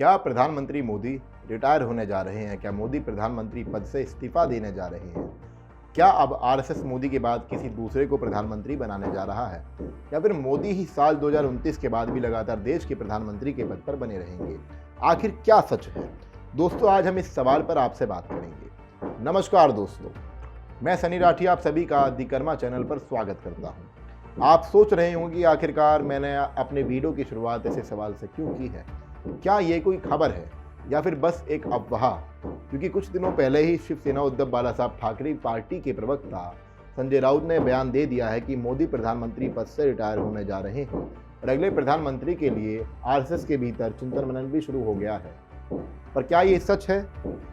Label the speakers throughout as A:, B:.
A: क्या प्रधानमंत्री मोदी रिटायर होने जा रहे हैं? क्या मोदी प्रधानमंत्री पद से इस्तीफा देने जा रहे हैं? क्या अब आरएसएस मोदी के बाद किसी दूसरे को प्रधानमंत्री बनाने जा रहा है, या फिर मोदी ही साल 2029 के बाद भी लगातार देश के प्रधानमंत्री के पद पर बने रहेंगे? आखिर क्या सच है? दोस्तों, आज हम इस सवाल पर आपसे बात करेंगे। नमस्कार दोस्तों, मैं सनी राठी आप सभी का दी कर्मा चैनल पर स्वागत करता हूं। आप सोच रहे होंगे कि आखिरकार मैंने अपने वीडियो की शुरुआत ऐसे सवाल से क्यों की है। क्या ये कोई खबर है या फिर बस एक अफवाह? क्योंकि कुछ दिनों पहले ही शिवसेना उद्धव बाला साहब ठाकरे पार्टी के प्रवक्ता संजय राउत ने बयान दे दिया है कि मोदी प्रधानमंत्री पद से रिटायर होने जा रहे हैं और अगले प्रधानमंत्री के लिए आरएसएस के भीतर चिंतन मनन भी शुरू हो गया है। पर क्या ये सच है?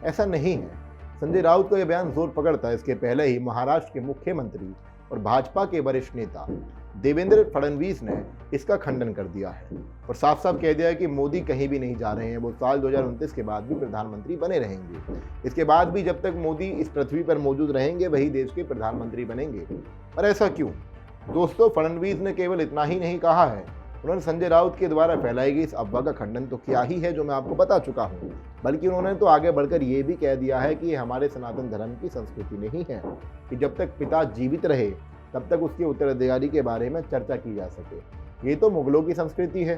A: ऐसा नहीं है। संजय राउत का यह बयान जोर पकड़ता है इसके पहले ही महाराष्ट्र के मुख्यमंत्री और भाजपा के वरिष्ठ नेता देवेंद्र फडणवीस ने इसका खंडन कर दिया है और साफ साफ कह दिया है कि मोदी कहीं भी नहीं जा रहे हैं। वो साल 2029 के बाद भी प्रधानमंत्री बने रहेंगे। इसके बाद भी जब तक मोदी इस पृथ्वी पर मौजूद रहेंगे वही देश के प्रधानमंत्री बनेंगे। पर ऐसा क्यों? दोस्तों, फडणवीस ने केवल इतना ही नहीं कहा है, उन्होंने संजय राउत के द्वारा फैलाई गई इस अफवाह का खंडन तो किया ही है, जो मैं आपको बता चुका हूँ, बल्कि उन्होंने तो आगे बढ़कर ये भी कह दिया है कि ये हमारे सनातन धर्म की संस्कृति नहीं है कि जब तक पिता जीवित रहे तब तक उसके उत्तराधिकारी के बारे में चर्चा की जा सके। ये तो मुगलों की संस्कृति है।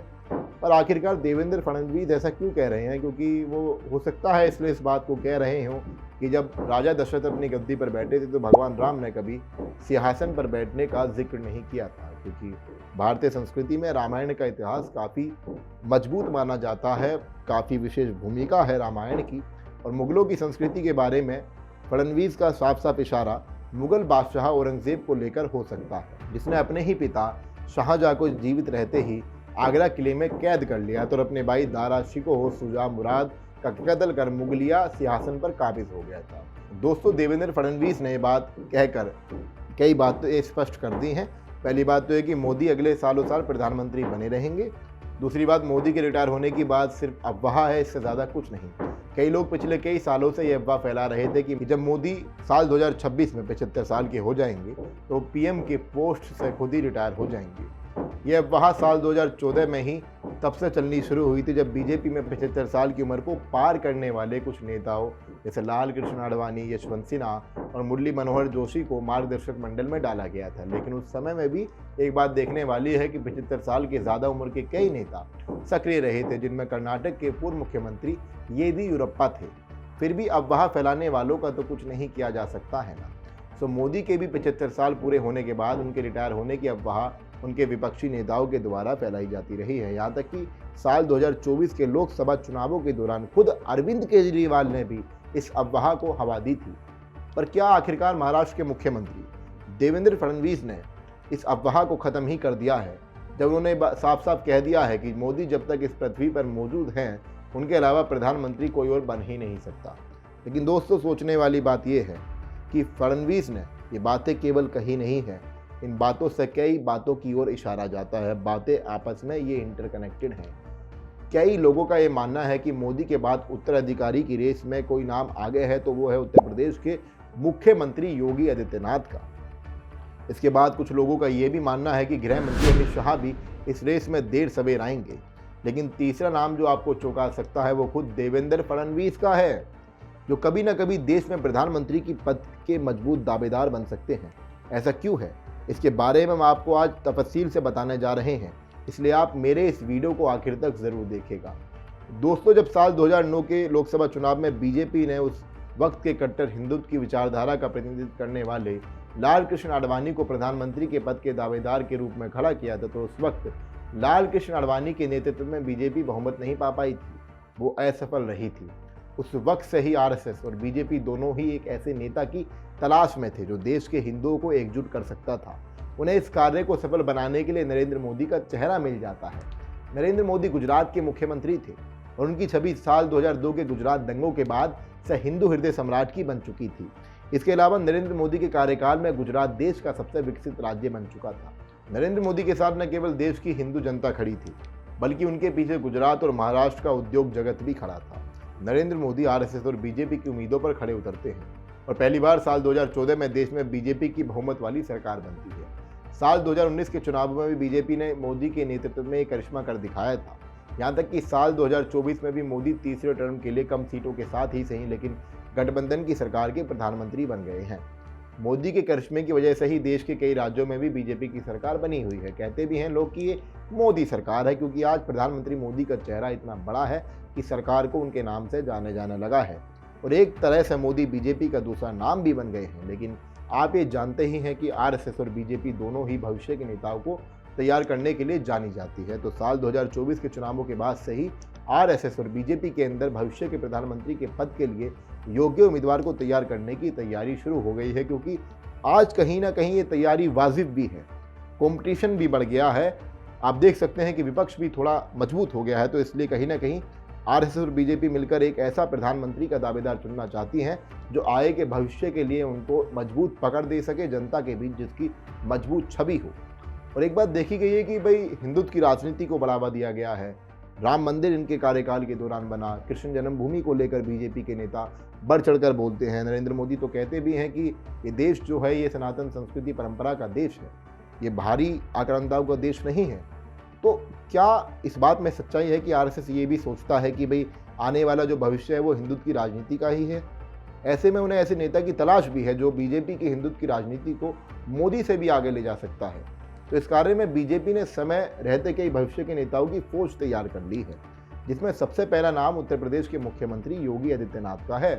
A: पर आखिरकार देवेंद्र फडणवीस ऐसा क्यों कह रहे हैं? क्योंकि वो हो सकता है इसलिए इस बात को कह रहे हों कि जब राजा दशरथ अपनी गद्दी पर बैठे थे तो भगवान राम ने कभी सिंहासन पर बैठने का जिक्र नहीं किया था, क्योंकि भारतीय संस्कृति में रामायण का इतिहास काफ़ी मजबूत माना जाता है, काफ़ी विशेष भूमिका है रामायण की। और मुगलों की संस्कृति के बारे में फडणवीस का साफ साफ इशारा मुगल बादशाह औरंगजेब को लेकर हो सकता है, जिसने अपने ही पिता शाहजहां को जीवित रहते ही आगरा किले में कैद कर लिया और अपने भाई दारा शिकोह शुजा मुराद का कत्ल कर मुगलिया सिंहासन पर काबिज हो गया था। दोस्तों, देवेंद्र फडणवीस ने बात कहकर कई बातें स्पष्ट कर दी हैं। पहली बात तो है कि मोदी अगले सालों साल प्रधानमंत्री बने रहेंगे। दूसरी बात, मोदी के रिटायर होने की बात सिर्फ अफवाह है, इससे ज़्यादा कुछ नहीं। कई लोग पिछले कई सालों से ये अफवाह फैला रहे थे कि जब मोदी साल 2026 में 75 साल के हो जाएंगे तो पीएम के पोस्ट से खुद ही रिटायर हो जाएंगे। यह अफवाह साल 2014 में ही तब से चलनी शुरू हुई थी, जब बीजेपी में 75 साल की उम्र को पार करने वाले कुछ नेताओं जैसे लाल कृष्ण आडवाणी, यशवंत सिन्हा और मुरली मनोहर जोशी को मार्गदर्शक मंडल में डाला गया था। लेकिन उस समय में भी एक बात देखने वाली है कि 75 साल के ज़्यादा उम्र के कई नेता सक्रिय रहे थे, जिनमें कर्नाटक के पूर्व मुख्यमंत्री येदियुरप्पा थे। फिर भी अफवाह फैलाने वालों का तो कुछ नहीं किया जा सकता है ना। सो मोदी के भी 75 साल पूरे होने के बाद उनके रिटायर होने की अफवाह उनके विपक्षी नेताओं के द्वारा फैलाई जाती रही है। यहाँ तक कि साल 2024 के लोकसभा चुनावों के दौरान खुद अरविंद केजरीवाल ने भी इस अफवाह को हवा दी थी। पर क्या आखिरकार महाराष्ट्र के मुख्यमंत्री देवेंद्र फडणवीस ने इस अफवाह को ख़त्म ही कर दिया है, जब उन्होंने साफ साफ कह दिया है कि मोदी जब तक इस पृथ्वी पर मौजूद हैं उनके अलावा प्रधानमंत्री कोई और बन ही नहीं सकता। लेकिन दोस्तों, सोचने वाली बात यह है कि फडणवीस ने ये बातें केवल कही नहीं है, इन बातों से कई बातों की ओर इशारा जाता है। बातें आपस में ये इंटरकनेक्टेड हैं। कई लोगों का ये मानना है कि मोदी के बाद उत्तराधिकारी की रेस में कोई नाम आगे है तो वो है उत्तर प्रदेश के मुख्यमंत्री योगी आदित्यनाथ का। इसके बाद कुछ लोगों का ये भी मानना है कि गृह मंत्री अमित शाह भी इस रेस में देर सवेर आएंगे। लेकिन तीसरा नाम जो आपको चौंका सकता है वो खुद देवेंद्र फडणवीस का है, जो कभी ना कभी देश में प्रधानमंत्री की पद के मजबूत दावेदार बन सकते हैं। ऐसा क्यों है, इसके बारे में हम आपको आज तफसील से बताने जा रहे हैं, इसलिए आप मेरे इस वीडियो को आखिर तक ज़रूर देखिएगा। दोस्तों, जब साल 2009 के लोकसभा चुनाव में बीजेपी ने उस वक्त के कट्टर हिंदुत्व की विचारधारा का प्रतिनिधित्व करने वाले लाल कृष्ण आडवाणी को प्रधानमंत्री के पद के दावेदार के रूप में खड़ा किया था, तो उस वक्त लाल कृष्ण आडवाणी के नेतृत्व में बीजेपी बहुमत नहीं पा पाई थी, वो असफल रही थी। उस वक्त से ही आरएसएस और बीजेपी दोनों ही एक ऐसे नेता की तलाश में थे जो देश के हिंदुओं को एकजुट कर सकता था। उन्हें इस कार्य को सफल बनाने के लिए नरेंद्र मोदी का चेहरा मिल जाता है। नरेंद्र मोदी गुजरात के मुख्यमंत्री थे और उनकी छवि साल 2002 के गुजरात दंगों के बाद से हिंदू हृदय सम्राट की बन चुकी थी। इसके अलावा नरेंद्र मोदी के कार्यकाल में गुजरात देश का सबसे विकसित राज्य बन चुका था। नरेंद्र मोदी के साथ न केवल देश की हिंदू जनता खड़ी थी, बल्कि उनके पीछे गुजरात और महाराष्ट्र का उद्योग जगत भी खड़ा था। नरेंद्र मोदी आरएसएस और बीजेपी की उम्मीदों पर खड़े उतरते हैं और पहली बार साल 2014 में देश में बीजेपी की बहुमत वाली सरकार बनती है। साल 2019 के चुनाव में भी बीजेपी ने मोदी के नेतृत्व में एक करिश्मा कर दिखाया था। यहाँ तक कि साल 2024 में भी मोदी तीसरे टर्म के लिए कम सीटों के साथ ही सही लेकिन गठबंधन की सरकार के प्रधानमंत्री बन गए हैं। मोदी के करिश्मे की वजह से ही देश के कई राज्यों में भी बीजेपी की सरकार बनी हुई है। कहते भी हैं लोग कि ये मोदी सरकार है, क्योंकि आज प्रधानमंत्री मोदी का चेहरा इतना बड़ा है कि सरकार को उनके नाम से जाने जाने लगा है और एक तरह से मोदी बीजेपी का दूसरा नाम भी बन गए हैं। लेकिन आप ये जानते ही हैं कि आरएसएस और बीजेपी दोनों ही भविष्य के नेताओं को तैयार करने के लिए जानी जाती है। तो साल 2024 के चुनावों के बाद से ही आरएसएस और बीजेपी के अंदर भविष्य के प्रधानमंत्री के पद के लिए योग्य उम्मीदवार को तैयार करने की तैयारी शुरू हो गई है, क्योंकि आज कहीं ना कहीं ये तैयारी वाजिब भी है, कंपटीशन भी बढ़ गया है। आप देख सकते हैं कि विपक्ष भी थोड़ा मजबूत हो गया है, तो इसलिए कहीं ना कहीं आरएसएस और बीजेपी मिलकर एक ऐसा प्रधानमंत्री का दावेदार चुनना चाहती हैं जो आए के भविष्य के लिए उनको मजबूत पकड़ दे सके जनता के बीच, जिसकी मजबूत छवि हो। और एक बात देखी गई है कि भाई हिंदुत्व की राजनीति को बढ़ावा दिया गया है। राम मंदिर इनके कार्यकाल के दौरान बना, कृष्ण जन्मभूमि को लेकर बीजेपी के नेता बढ़ चढ़कर बोलते हैं। नरेंद्र मोदी तो कहते भी हैं कि ये देश जो है ये सनातन संस्कृति परंपरा का देश है, ये बाहरी आक्रांताओं का देश नहीं है। तो क्या इस बात में सच्चाई है कि आरएसएस ये भी सोचता है कि भाई आने वाला जो भविष्य है वो हिंदुत्व की राजनीति का ही है? ऐसे में उन्हें ऐसे नेता की तलाश भी है जो बीजेपी की हिंदुत्व की राजनीति को मोदी से भी आगे ले जा सकता है। तो इस कार्य में बीजेपी ने समय रहते कई भविष्य के नेताओं की फौज तैयार कर ली है, जिसमें सबसे पहला नाम उत्तर प्रदेश के मुख्यमंत्री योगी आदित्यनाथ का है।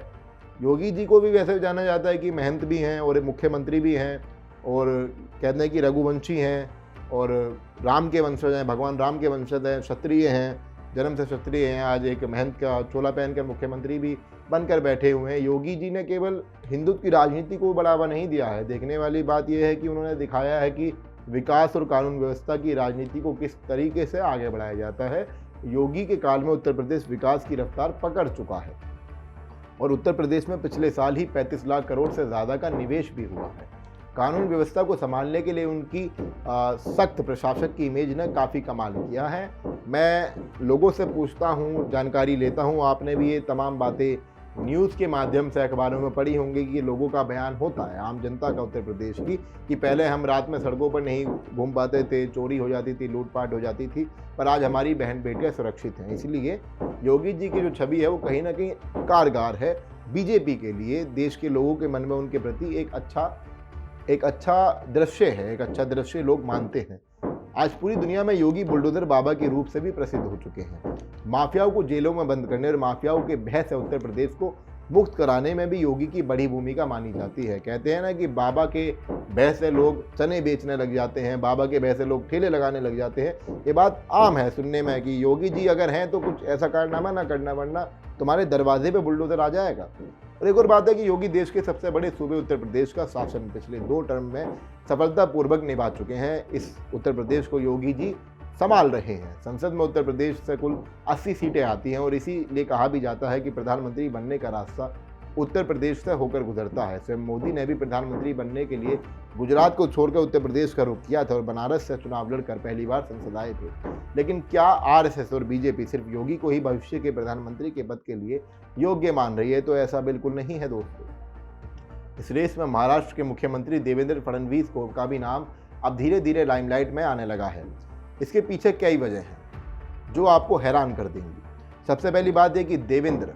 A: योगी जी को भी वैसे जाना जाता है कि महंत भी हैं और मुख्यमंत्री भी हैं और कहते हैं कि रघुवंशी हैं और राम के वंशज हैं, भगवान राम के वंशज हैं, क्षत्रिय हैं, जन्म से क्षत्रिय हैं। आज एक महंत का चोला पहनकर मुख्यमंत्री भी बनकर बैठे हुए हैं। योगी जी ने केवल हिंदुत्व की राजनीति को बढ़ावा नहीं दिया है, देखने वाली बात यह है कि उन्होंने दिखाया है कि विकास और कानून व्यवस्था की राजनीति को किस तरीके से आगे बढ़ाया जाता है। योगी के काल में उत्तर प्रदेश विकास की रफ्तार पकड़ चुका है और उत्तर प्रदेश में पिछले साल ही 35 लाख करोड़ से ज़्यादा का निवेश भी हुआ है। कानून व्यवस्था को संभालने के लिए उनकी सख्त प्रशासक की इमेज ने काफ़ी कमाल किया है। मैं लोगों से पूछता हूँ, जानकारी लेता हूँ, आपने भी ये तमाम बातें न्यूज़ के माध्यम से अखबारों में पढ़ी होंगी कि लोगों का बयान होता है आम जनता का उत्तर प्रदेश की कि पहले हम रात में सड़कों पर नहीं घूम पाते थे, चोरी हो जाती थी, लूटपाट हो जाती थी, पर आज हमारी बहन बेटियां सुरक्षित हैं। इसलिए योगी जी की जो छवि है वो कहीं ना कहीं कारगर है बीजेपी के लिए। देश के लोगों के मन में उनके प्रति एक अच्छा दृश्य है, एक अच्छा दृश्य लोग मानते हैं। आज पूरी दुनिया में योगी बुलडोजर बाबा के रूप से भी प्रसिद्ध हो चुके हैं। माफियाओं को जेलों में बंद करने और माफियाओं के भय से उत्तर प्रदेश को मुक्त कराने में भी योगी की बड़ी भूमिका मानी जाती है। कहते हैं ना कि बाबा के भय से लोग चने बेचने लग जाते हैं, बाबा के भय से लोग ठेले लगाने लग जाते हैं। ये बात आम है सुनने में कि योगी जी अगर हैं तो कुछ ऐसा कारनामा ना करना, वरना तुम्हारे दरवाजे पे बुलडोजर आ जाएगा। और एक और बात है कि योगी देश के सबसे बड़े सूबे उत्तर प्रदेश का शासन पिछले 2 टर्म में सफलतापूर्वक निभा चुके हैं। इस उत्तर प्रदेश को योगी जी संभाल रहे हैं। संसद में उत्तर प्रदेश से कुल 80 सीटें आती हैं और इसीलिए कहा भी जाता है कि प्रधानमंत्री बनने का रास्ता उत्तर प्रदेश से होकर गुजरता है। स्वयं मोदी ने भी प्रधानमंत्री बनने के लिए गुजरात को छोड़कर उत्तर प्रदेश का रुख किया था और बनारस से चुनाव लड़कर पहली बार संसद आए थे। लेकिन क्या आरएसएस और बीजेपी सिर्फ योगी को ही भविष्य के प्रधानमंत्री के पद के लिए योग्य मान रही है? तो ऐसा बिल्कुल नहीं है दोस्तों। इस रेस में महाराष्ट्र के मुख्यमंत्री देवेंद्र फडणवीस को का भी नाम अब धीरे धीरे लाइमलाइट में आने लगा है। इसके पीछे कई वजह हैं जो आपको हैरान कर देंगी। सबसे पहली बात है कि देवेंद्र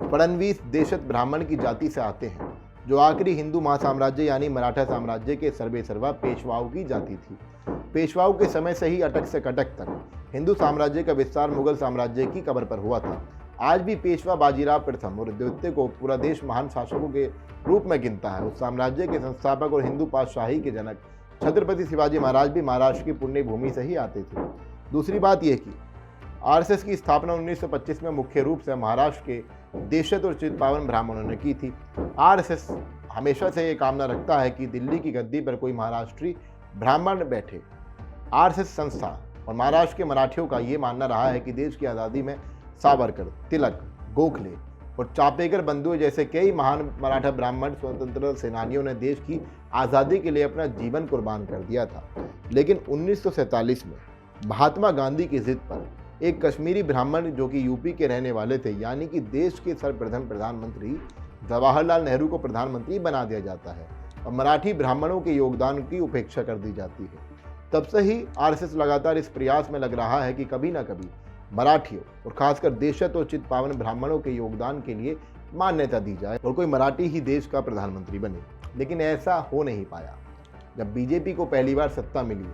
A: फडणवीस देशज ब्राह्मण की जाति से आते हैं, जो आखिरी हिंदू महासाम्राज्य यानी मराठा साम्राज्य के सर्वे सर्वा पेशवाओं की जाति थी। पेशवाओं के समय से ही अटक से कटक तक हिंदू साम्राज्य का विस्तार मुगल साम्राज्य की कब्र पर हुआ था। आज भी पेशवा बाजीराव प्रथम और द्वितीय को पूरा देश महान शासकों के रूप में गिनता है। उस साम्राज्य के संस्थापक और हिंदू पातशाही के जनक छत्रपति शिवाजी महाराज भी महाराष्ट्र की पुण्य भूमि से ही आते थे। दूसरी बात यह कि आरएसएस की स्थापना 1925 में मुख्य रूप से महाराष्ट्र के देशज और चित्पावन ब्राह्मणों ने की थी। आरएसएस हमेशा से ये कामना रखता है कि दिल्ली की गद्दी पर कोई महाराष्ट्री ब्राह्मण बैठे। आरएसएस संस्था और महाराष्ट्र के मराठियों का ये मानना रहा है कि देश की आज़ादी में सावरकर, तिलक, गोखले और चापेकर बंधु जैसे कई महान मराठा ब्राह्मण स्वतंत्रता सेनानियों ने देश की आज़ादी के लिए अपना जीवन कुर्बान कर दिया था। लेकिन 1947 में महात्मा गांधी की जिद पर एक कश्मीरी ब्राह्मण जो कि यूपी के रहने वाले थे, यानी कि देश के सर्वप्रथम प्रधानमंत्री जवाहरलाल नेहरू को प्रधानमंत्री बना दिया जाता है और मराठी ब्राह्मणों के योगदान की उपेक्षा कर दी जाती है। तब से ही आरएसएस लगातार इस प्रयास में लग रहा है कि कभी ना कभी मराठियों और खासकर देशोचित पावन ब्राह्मणों के योगदान के लिए मान्यता दी जाए और कोई मराठी ही देश का प्रधानमंत्री बने। लेकिन ऐसा हो नहीं पाया। जब बीजेपी को पहली बार सत्ता मिली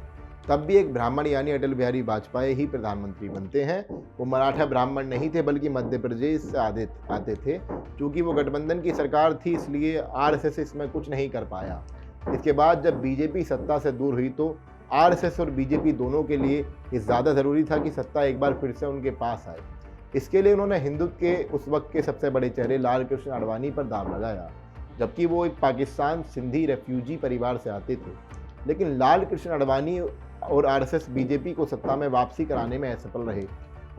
A: तब भी एक ब्राह्मण यानी अटल बिहारी वाजपेयी ही प्रधानमंत्री बनते हैं। वो मराठा ब्राह्मण नहीं थे बल्कि मध्य प्रदेश से आते थे। चूंकि वो गठबंधन की सरकार थी इसलिए आरएसएस इसमें कुछ नहीं कर पाया। इसके बाद जब बीजेपी सत्ता से दूर हुई तो आरएसएस और बीजेपी दोनों के लिए ये ज़्यादा ज़रूरी था कि सत्ता एक बार फिर से उनके पास आए। इसके लिए उन्होंने हिंदुत्व के उस वक्त के सबसे बड़े चेहरे लाल कृष्ण आडवाणी पर दांव लगाया, जबकि वो एक पाकिस्तान सिंधी रेफ्यूजी परिवार से आते थे। लेकिन लाल कृष्ण आडवाणी और आरएसएस बीजेपी को सत्ता में वापसी कराने में असफल रहे।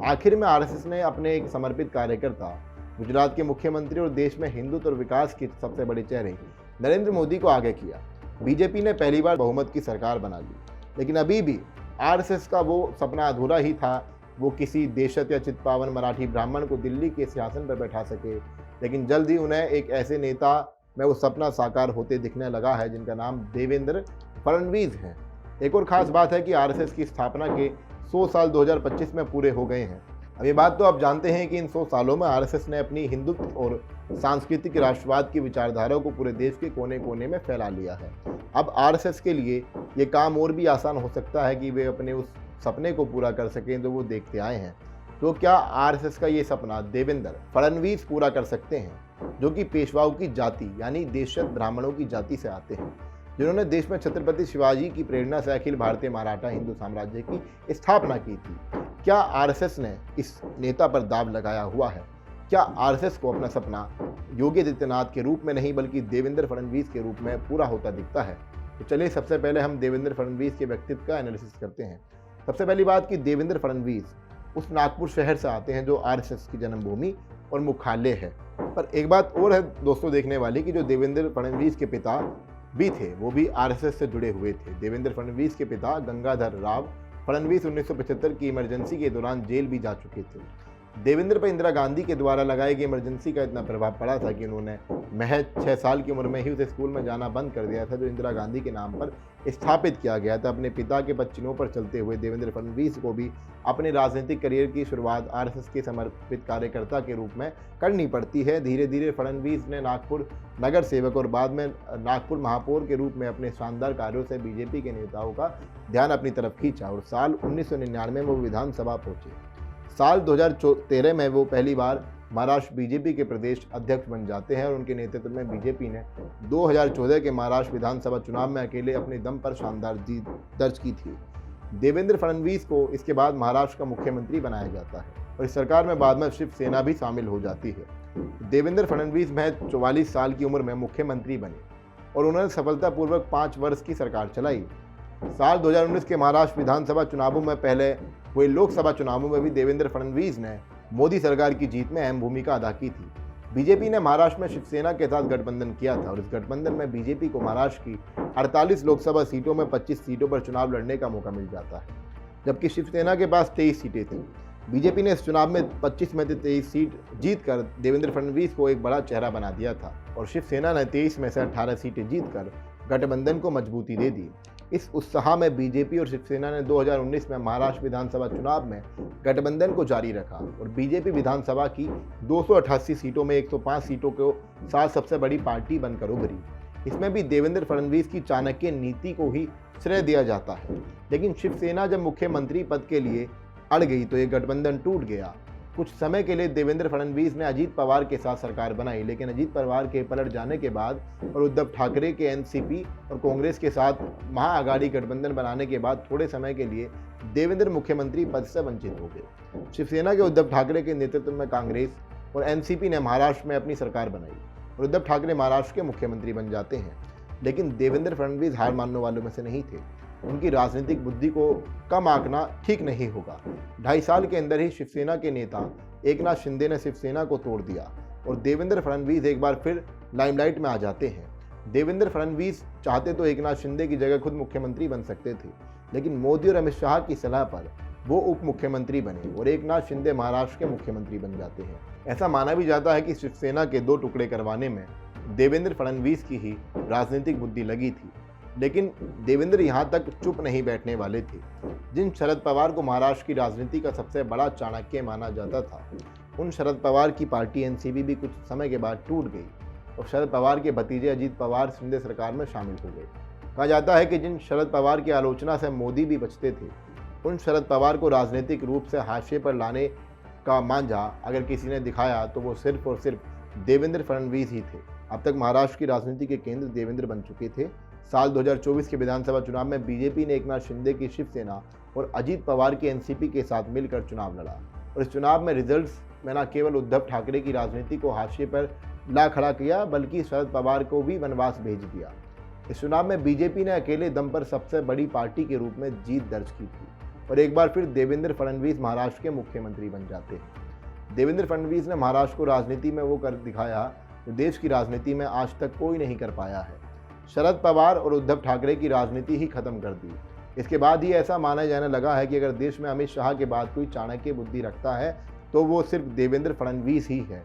A: आखिर में आरएसएस ने अपने एक समर्पित कार्यकर्ता, गुजरात के मुख्यमंत्री और देश में हिंदुत्व और विकास के सबसे बड़े चेहरे नरेंद्र मोदी को आगे किया। बीजेपी ने पहली बार बहुमत की सरकार बना ली, लेकिन अभी भी आरएसएस का वो सपना अधूरा ही था। वो किसी देशत या चित्पावन मराठी ब्राह्मण को दिल्ली के सिंहासन पर बैठा सके, लेकिन जल्द ही उन्हें एक ऐसे नेता में वो सपना साकार होते दिखने लगा है जिनका नाम देवेंद्र फडणवीस है। एक और ख़ास बात है कि आरएसएस की स्थापना के 100 साल 2025 में पूरे हो गए हैं। अब ये बात तो आप जानते हैं कि इन 100 सालों में आरएसएस ने अपनी हिंदुत्व और सांस्कृतिक राष्ट्रवाद की विचारधारा को पूरे देश के कोने कोने में फैला लिया है। अब आरएसएस के लिए ये काम और भी आसान हो सकता है कि वे अपने उस सपने को पूरा कर सकें जो वो देखते आए हैं। तो क्या आरएसएस का ये सपना देवेंद्र फडणवीस पूरा कर सकते हैं, जो कि पेशवाओं की जाति यानी देशज ब्राह्मणों की जाति से आते हैं, जिन्होंने देश में छत्रपति शिवाजी की प्रेरणा से अखिल भारतीय मराठा हिंदू साम्राज्य की स्थापना की थी? क्या आरएसएस ने इस नेता पर दाव लगाया हुआ है? क्या आरएसएस को अपना सपना योगी आदित्यनाथ के रूप में नहीं बल्कि देवेंद्र फडणवीस के रूप में पूरा होता दिखता है? तो चलिए सबसे पहले हम देवेंद्र फडणवीस के व्यक्तित्व का एनालिसिस करते हैं। सबसे पहली बात कि देवेंद्र फडणवीस उस नागपुर शहर से आते हैं जो आरएसएस की जन्मभूमि और मुख्यालय है। पर एक बात और है दोस्तों देखने वाली कि जो देवेंद्र फडणवीस के पिता भी थे वो भी आरएसएस से जुड़े हुए थे। देवेंद्र फडणवीस के पिता गंगाधर राव फडणवीस 1975 की इमरजेंसी के दौरान जेल भी जा चुके थे। देवेंद्र पर इंदिरा गांधी के द्वारा लगाई गई इमरजेंसी का इतना प्रभाव पड़ा था कि उन्होंने महज 6 साल की उम्र में ही उसे स्कूल में जाना बंद कर दिया था, जो इंदिरा गांधी के नाम पर स्थापित किया गया था। अपने पिता के पदचिन्हों पर चलते हुए देवेंद्र फडणवीस को भी अपने राजनीतिक करियर की शुरुआत आरएसएस के समर्पित कार्यकर्ता के रूप में करनी पड़ती है। धीरे धीरे फडणवीस ने नागपुर नगर सेवक और बाद में नागपुर महापौर के रूप में अपने शानदार कार्यों से बीजेपी के नेताओं का ध्यान अपनी तरफ खींचा और साल 1999 में वो विधानसभा पहुंचे। साल 2013 में वो पहली बार महाराष्ट्र बीजेपी के प्रदेश अध्यक्ष बन जाते हैं और उनके नेतृत्व में बीजेपी ने 2014 के महाराष्ट्र विधानसभा चुनाव में अकेले अपने दम पर शानदार जीत दर्ज की थी। देवेंद्र फडणवीस को इसके बाद महाराष्ट्र का मुख्यमंत्री बनाया जाता है और इस सरकार में बाद में शिवसेना भी शामिल हो जाती है। देवेंद्र फडणवीस महज 44 साल की उम्र में मुख्यमंत्री बने और उन्होंने सफलतापूर्वक 5 वर्ष की सरकार चलाई। साल 2019 के महाराष्ट्र विधानसभा चुनावों में पहले हुए लोकसभा चुनावों में भी देवेंद्र फडणवीस ने मोदी सरकार की जीत में अहम भूमिका अदा की थी। बीजेपी ने महाराष्ट्र में शिवसेना के साथ गठबंधन किया था और इस गठबंधन में बीजेपी को महाराष्ट्र की 48 लोकसभा सीटों में 25 सीटों पर चुनाव लड़ने का मौका मिल जाता है, जबकि शिवसेना के पास 23 सीटें थीं। बीजेपी ने इस चुनाव में 25 में से 23 सीट जीतकर देवेंद्र फडणवीस को एक बड़ा चेहरा बना दिया था और शिवसेना ने 23 में से 18 सीटें जीतकर गठबंधन को मजबूती दे दी। इस उत्साह में बीजेपी और शिवसेना ने 2019 में महाराष्ट्र विधानसभा चुनाव में गठबंधन को जारी रखा और बीजेपी विधानसभा की 288 सीटों में 105 सीटों को साथ सबसे बड़ी पार्टी बनकर उभरी। इसमें भी देवेंद्र फडणवीस की चाणक्य नीति को ही श्रेय दिया जाता है। लेकिन शिवसेना जब मुख्यमंत्री पद के लिए अड़ गई तो ये गठबंधन टूट गया। कुछ समय के लिए देवेंद्र फडणवीस ने अजीत पवार के साथ सरकार बनाई, लेकिन अजीत पवार के पलट जाने के बाद और उद्धव ठाकरे के एनसीपी और कांग्रेस के साथ महाआघाड़ी गठबंधन बनाने के बाद थोड़े समय के लिए देवेंद्र मुख्यमंत्री पद से वंचित हो गए। शिवसेना के उद्धव ठाकरे के नेतृत्व में कांग्रेस और एनसीपी ने महाराष्ट्र में अपनी सरकार बनाई और उद्धव ठाकरे महाराष्ट्र के मुख्यमंत्री बन जाते हैं। लेकिन देवेंद्र फडणवीस हार मानने वालों में से नहीं थे। उनकी राजनीतिक बुद्धि को कम आंकना ठीक नहीं होगा। 2.5 साल के अंदर ही शिवसेना के नेता एकनाथ शिंदे ने शिवसेना को तोड़ दिया और देवेंद्र फडणवीस एक बार फिर लाइमलाइट में आ जाते हैं। देवेंद्र फडणवीस चाहते तो एकनाथ शिंदे की जगह खुद मुख्यमंत्री बन सकते थे, लेकिन मोदी और अमित शाह की सलाह पर वो उप मुख्यमंत्री बने और एकनाथ शिंदे महाराष्ट्र के मुख्यमंत्री बन जाते हैं। ऐसा माना भी जाता है कि शिवसेना के 2 टुकड़े करवाने में देवेंद्र फडणवीस की ही राजनीतिक बुद्धि लगी थी। लेकिन देवेंद्र यहाँ तक चुप नहीं बैठने वाले थे। जिन शरद पवार को महाराष्ट्र की राजनीति का सबसे बड़ा चाणक्य माना जाता था, उन शरद पवार की पार्टी एनसीपी भी कुछ समय के बाद टूट गई और शरद पवार के भतीजे अजीत पवार शिंदे सरकार में शामिल हो गए। कहा जाता है कि जिन शरद पवार की आलोचना से मोदी भी बचते थे, उन शरद पवार को राजनीतिक रूप से हाशिए पर लाने का मांझा अगर किसी ने दिखाया तो वो सिर्फ और सिर्फ देवेंद्र फडणवीस ही थे। अब तक महाराष्ट्र की राजनीति के केंद्र देवेंद्र बन चुके थे। साल 2024 के विधानसभा चुनाव में बीजेपी ने एकनाथ शिंदे की शिवसेना और अजीत पवार की एनसीपी के साथ मिलकर चुनाव लड़ा और इस चुनाव में रिजल्ट्स में न केवल उद्धव ठाकरे की राजनीति को हाशिए पर ला खड़ा किया, बल्कि शरद पवार को भी वनवास भेज दिया। इस चुनाव में बीजेपी ने अकेले दम पर सबसे बड़ी पार्टी के रूप में जीत दर्ज की थी और एक बार फिर देवेंद्र फडणवीस महाराष्ट्र के मुख्यमंत्री बन जाते हैं। देवेंद्र फडणवीस ने महाराष्ट्र को राजनीति में वो कर दिखाया जो देश की राजनीति में आज तक कोई नहीं कर पाया है। शरद पवार और उद्धव ठाकरे की राजनीति ही खत्म कर दी। इसके बाद ही ऐसा माना जाने लगा है कि अगर देश में अमित शाह के बाद कोई चाणक्य बुद्धि रखता है तो वो सिर्फ देवेंद्र फडणवीस ही है।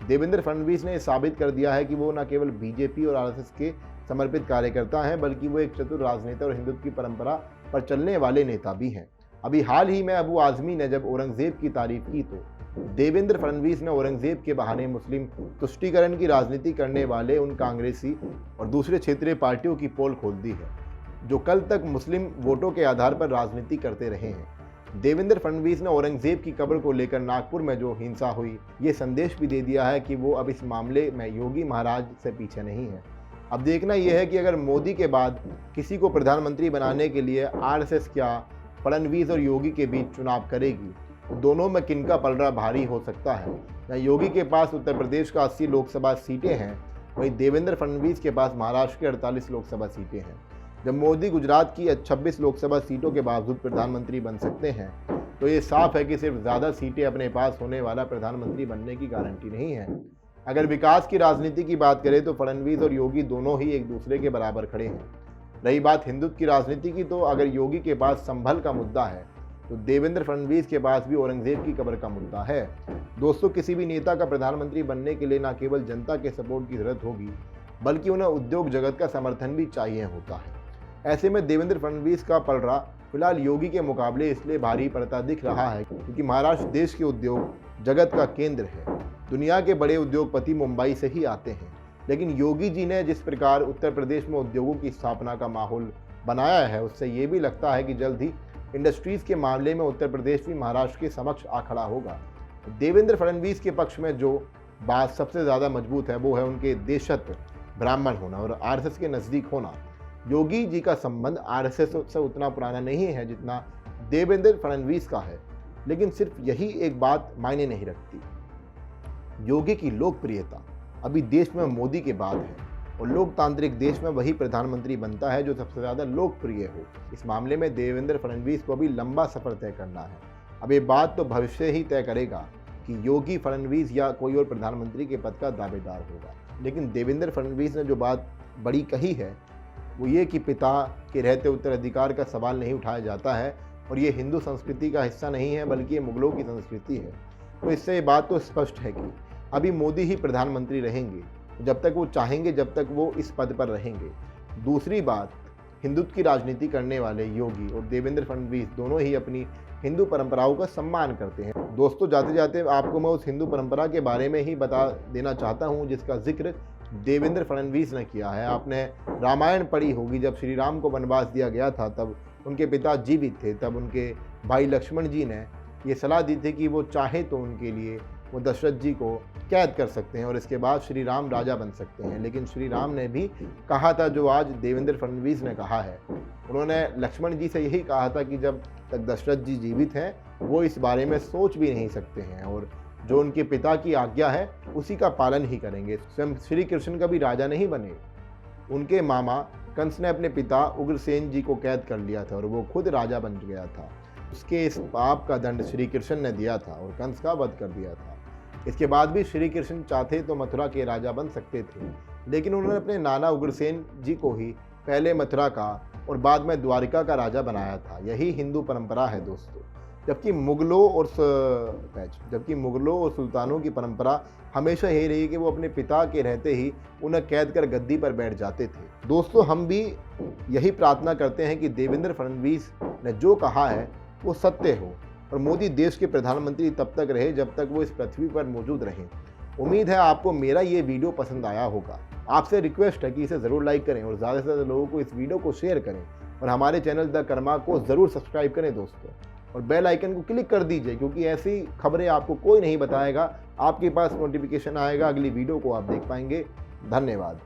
A: देवेंद्र फडणवीस ने साबित कर दिया है कि वो न केवल बीजेपी और आरएसएस के समर्पित कार्यकर्ता हैं, बल्कि वो एक चतुर राजनेता और हिंदुत्व की परंपरा पर चलने वाले नेता भी हैं। अभी हाल ही में अबू आजमी ने जब औरंगजेब की तारीफ की तो देवेंद्र फडणवीस ने औरंगजेब के बहाने मुस्लिम तुष्टीकरण की राजनीति करने वाले उन कांग्रेसी और दूसरे क्षेत्रीय पार्टियों की पोल खोल दी है, जो कल तक मुस्लिम वोटों के आधार पर राजनीति करते रहे हैं। देवेंद्र फडणवीस ने औरंगजेब की कब्र को लेकर नागपुर में जो हिंसा हुई, ये संदेश भी दे दिया है कि वो अब इस मामले में योगी महाराज से पीछे नहीं है। अब देखना यह है कि अगर मोदी के बाद किसी को प्रधानमंत्री बनाने के लिए आरएसएस क्या फडणवीस और योगी के बीच चुनाव करेगी, दोनों में किनका पलड़ा भारी हो सकता है। या योगी के पास उत्तर प्रदेश का 80 लोकसभा सीटें हैं, वहीं देवेंद्र फडणवीस के पास महाराष्ट्र के 48 लोकसभा सीटें हैं। जब मोदी गुजरात की 26 लोकसभा सीटों के बावजूद प्रधानमंत्री बन सकते हैं, तो ये साफ है कि सिर्फ ज़्यादा सीटें अपने पास होने वाला प्रधानमंत्री बनने की गारंटी नहीं है। अगर विकास की राजनीति की बात करें तो फडणवीस और योगी दोनों ही एक दूसरे के बराबर खड़े हैं। रही बात हिंदुत्व की राजनीति की, तो अगर योगी के पास संभल का मुद्दा है तो देवेंद्र फडणवीस के पास भी औरंगजेब की कब्र का मुद्दा है। दोस्तों, किसी भी नेता का प्रधानमंत्री बनने के लिए न केवल जनता के सपोर्ट की जरूरत होगी, बल्कि उन्हें उद्योग जगत का समर्थन भी चाहिए होता है। ऐसे में देवेंद्र फडणवीस का पलड़ा फिलहाल योगी के मुकाबले इसलिए भारी पड़ता दिख रहा है क्योंकि महाराष्ट्र देश के उद्योग जगत का केंद्र है। दुनिया के बड़े उद्योगपति मुंबई से ही आते हैं, लेकिन योगी जी ने जिस प्रकार उत्तर प्रदेश में उद्योगों की स्थापना का माहौल बनाया है, उससे ये भी लगता है कि जल्द ही इंडस्ट्रीज के मामले में उत्तर प्रदेश भी महाराष्ट्र के समक्ष आ खड़ा होगा। देवेंद्र फडणवीस के पक्ष में जो बात सबसे ज़्यादा मजबूत है वो है उनके देशत्व, ब्राह्मण होना और आरएसएस के नज़दीक होना। योगी जी का संबंध आरएसएस से उतना पुराना नहीं है जितना देवेंद्र फडणवीस का है, लेकिन सिर्फ यही एक बात मायने नहीं रखती। योगी की लोकप्रियता अभी देश में मोदी के बाद है और लोकतांत्रिक देश में वही प्रधानमंत्री बनता है जो सबसे ज़्यादा लोकप्रिय हो। इस मामले में देवेंद्र फडणवीस को भी लंबा सफ़र तय करना है। अब ये बात तो भविष्य ही तय करेगा कि योगी, फडणवीस या कोई और प्रधानमंत्री के पद का दावेदार होगा। लेकिन देवेंद्र फडणवीस ने जो बात बड़ी कही है वो ये कि पिता के रहते उत्तराधिकार का सवाल नहीं उठाया जाता है और ये हिंदू संस्कृति का हिस्सा नहीं है, बल्कि ये मुगलों की संस्कृति है। तो इससे ये बात तो स्पष्ट है कि अभी मोदी ही प्रधानमंत्री रहेंगे जब तक वो चाहेंगे, जब तक वो इस पद पर रहेंगे। दूसरी बात, हिंदुत्व की राजनीति करने वाले योगी और देवेंद्र फडणवीस दोनों ही अपनी हिंदू परंपराओं का सम्मान करते हैं। दोस्तों, जाते जाते आपको मैं उस हिंदू परंपरा के बारे में ही बता देना चाहता हूँ जिसका जिक्र देवेंद्र फडणवीस ने किया है। आपने रामायण पढ़ी होगी। जब श्री राम को वनवास दिया गया था तब उनके पिता जीवित थे। तब उनके भाई लक्ष्मण जी ने ये सलाह दी थी कि वो चाहे तो उनके लिए वो दशरथ जी को कैद कर सकते हैं और इसके बाद श्री राम राजा बन सकते हैं। लेकिन श्री राम ने भी कहा था जो आज देवेंद्र फडणवीस ने कहा है। उन्होंने लक्ष्मण जी से यही कहा था कि जब तक दशरथ जी जीवित हैं वो इस बारे में सोच भी नहीं सकते हैं और जो उनके पिता की आज्ञा है उसी का पालन ही करेंगे। स्वयं श्री कृष्ण कभी राजा नहीं बने। उनके मामा कंस ने अपने पिता उग्रसेन जी को कैद कर लिया था और वो खुद राजा बन गया था। उसके इस पाप का दंड श्री कृष्ण ने दिया था और कंस का वध कर दिया था। इसके बाद भी श्री कृष्ण चाहते तो मथुरा के राजा बन सकते थे, लेकिन उन्होंने अपने नाना उग्रसेन जी को ही पहले मथुरा का और बाद में द्वारिका का राजा बनाया था। यही हिंदू परंपरा है दोस्तों। जबकि मुगलों और सुल्तानों की परंपरा हमेशा यही रही कि वो अपने पिता के रहते ही उन्हें कैद कर गद्दी पर बैठ जाते थे। दोस्तों, हम भी यही प्रार्थना करते हैं कि देवेंद्र फडणवीस ने जो कहा है वो सत्य हो और मोदी देश के प्रधानमंत्री तब तक रहे जब तक वो इस पृथ्वी पर मौजूद रहें। उम्मीद है आपको मेरा ये वीडियो पसंद आया होगा। आपसे रिक्वेस्ट है कि इसे ज़रूर लाइक करें और ज़्यादा से ज़्यादा लोगों को इस वीडियो को शेयर करें और हमारे चैनल द कर्मा को ज़रूर सब्सक्राइब करें दोस्तों, और बेल आइकन को क्लिक कर दीजिए क्योंकि ऐसी खबरें आपको कोई नहीं बताएगा। आपके पास नोटिफिकेशन आएगा, अगली वीडियो को आप देख पाएंगे। धन्यवाद।